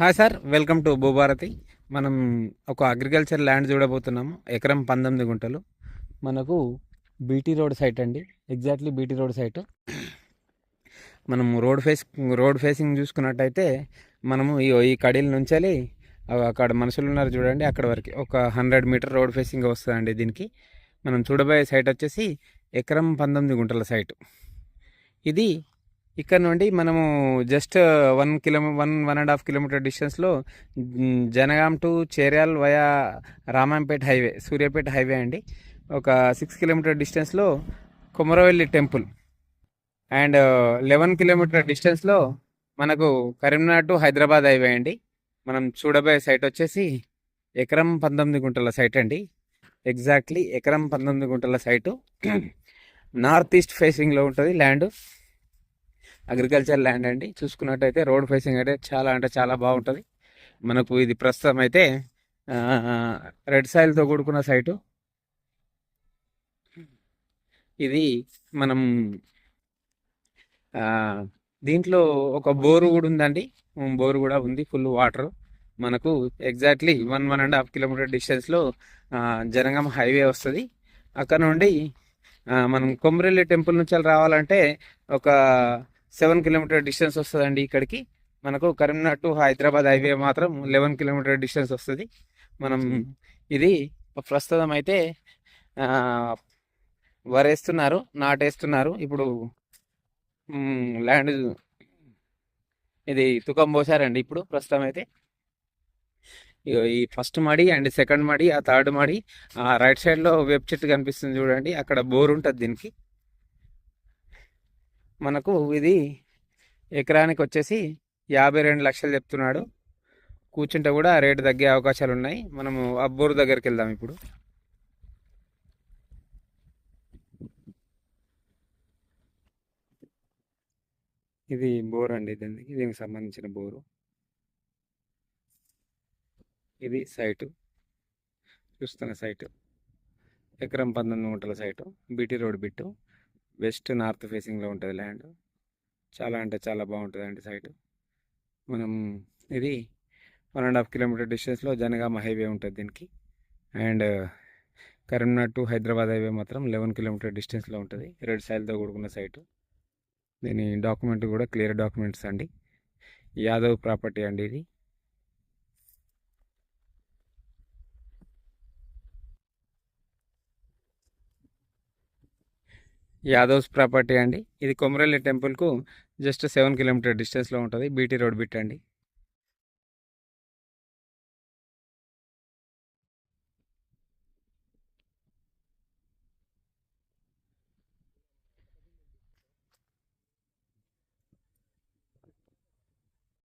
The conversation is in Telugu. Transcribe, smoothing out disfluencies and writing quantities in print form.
Hi sir, welcome to Bhubharati. మనం ఒక అగ్రికల్చర్ ల్యాండ్ చూడబోతున్నాము. ఎకరం 19 గుంటలు. మనకు బీటీ రోడ్ సైట్ అండి. Exactly BT road side. మనం రోడ్ ఫేసింగ్ చూసుకున్నట్టయితే మనము ఈ కడీల నుంచి అక్కడ మనుషులు ఉన్నారు చూడండి, అక్కడ వరకు ఒక 100 మీటర్ రోడ్ ఫేసింగ్ వస్తుందండి. దీనికి మనం చూడబోయే సైట్ వచ్చేసి ఎకరం 19 గుంటల సైట్. ఇది ఇక్కడ నుండి మనము జస్ట్ 1.5 కిలోమీటర్ డిస్టెన్స్లో Jangaon to Cheryal via Ramampet highway, Suryapet highway అండి. ఒక 6 కిలోమీటర్ డిస్టెన్స్లో కొమరవెల్లి టెంపుల్ అండ్ 11 కిలోమీటర్ డిస్టెన్స్లో మనకు కరీంనగర్ టు హైదరాబాద్ హైవే అండి. మనం చూడబోయే సైట్ వచ్చేసి ఎకరం 19 గుంటల సైట్ అండి. ఎగ్జాక్ట్లీ ఎకరం 19 గుంటల సైటు. నార్త్ ఈస్ట్ ఫేసింగ్లో ఉంటుంది ల్యాండ్. అగ్రికల్చర్ ల్యాండ్ అండి. చూసుకున్నట్టయితే రోడ్ ఫేసింగ్ అయితే అంటే చాలా బాగుంటుంది. మనకు ఇది ప్రస్తుతం అయితే రెడ్ సాయిల్తో కూడుకున్న సైటు. ఇది మనం దీంట్లో ఒక బోరు కూడా ఉందండి. బోరు కూడా ఉంది, ఫుల్ వాటర్. మనకు ఎగ్జాక్ట్లీ 1.5 కిలోమీటర్ డిస్టెన్స్లో జనగాం హైవే వస్తుంది. అక్కడ నుండి మనం కొమరెల్లి టెంపుల్ నుంచి రావాలంటే ఒక 7 కిలోమీటర్ డిస్టెన్స్ వస్తుందండి. ఇక్కడికి మనకు కరీంనగర్ టు హైదరాబాద్ హైవే మాత్రం 11 కిలోమీటర్ డిస్టెన్స్ వస్తుంది. మనం ఇది ప్రస్తుతం అయితే వరేస్తున్నారు, నాటేస్తున్నారు. ఇప్పుడు ల్యాండ్ ఇది తుకం పోసారండి. ఇప్పుడు ప్రస్తుతం అయితే ఈ ఫస్ట్ మడి అండ్ సెకండ్ మడి, ఆ థర్డ్ మడి, ఆ రైట్ సైడ్లో వేప చెట్టు కనిపిస్తుంది చూడండి, అక్కడ బోర్ ఉంటుంది దీనికి. మనకు ఇది ఎకరానికి వచ్చేసి 52 లక్షలు చెప్తున్నాడు. కూర్చుంటే కూడా రేటు తగ్గే అవకాశాలు ఉన్నాయి. మనము ఆ బోరు దగ్గరికి వెళ్దాం ఇప్పుడు. ఇది బోర్ అండి, దీనికి సంబంధించిన బోరు. ఇది సైటు, చూస్తున్న సైటు ఎకరం 19 గుంటల site. BT road bit, west north ఫేసింగ్లో ఉంటుంది ల్యాండ్. చాలా అంటే చాలా బాగుంటుందండి సైటు. మనం ఇది 1.5 కిలోమీటర్ డిస్టెన్స్లో జనగామ హైవే ఉంటుంది దీనికి. And Karimnagar to Hyderabad highway మాత్రం 11 కిలోమీటర్ డిస్టెన్స్లో ఉంటుంది. రెడ్ సాయిల్తో కూడుకున్న సైటు. దీని డాక్యుమెంట్ కూడా క్లియర్ డాక్యుమెంట్స్ అండి. యాదవ్ ప్రాపర్టీ అండి ఇది. యాదవ్స్ ప్రాపర్టీ అండి. ఇది కొమరల్లి టెంపుల్కు జస్ట్ 7 కిలోమీటర్ డిస్టెన్స్లో ఉంటుంది. బీటీ రోడ్ బిట్ అండి.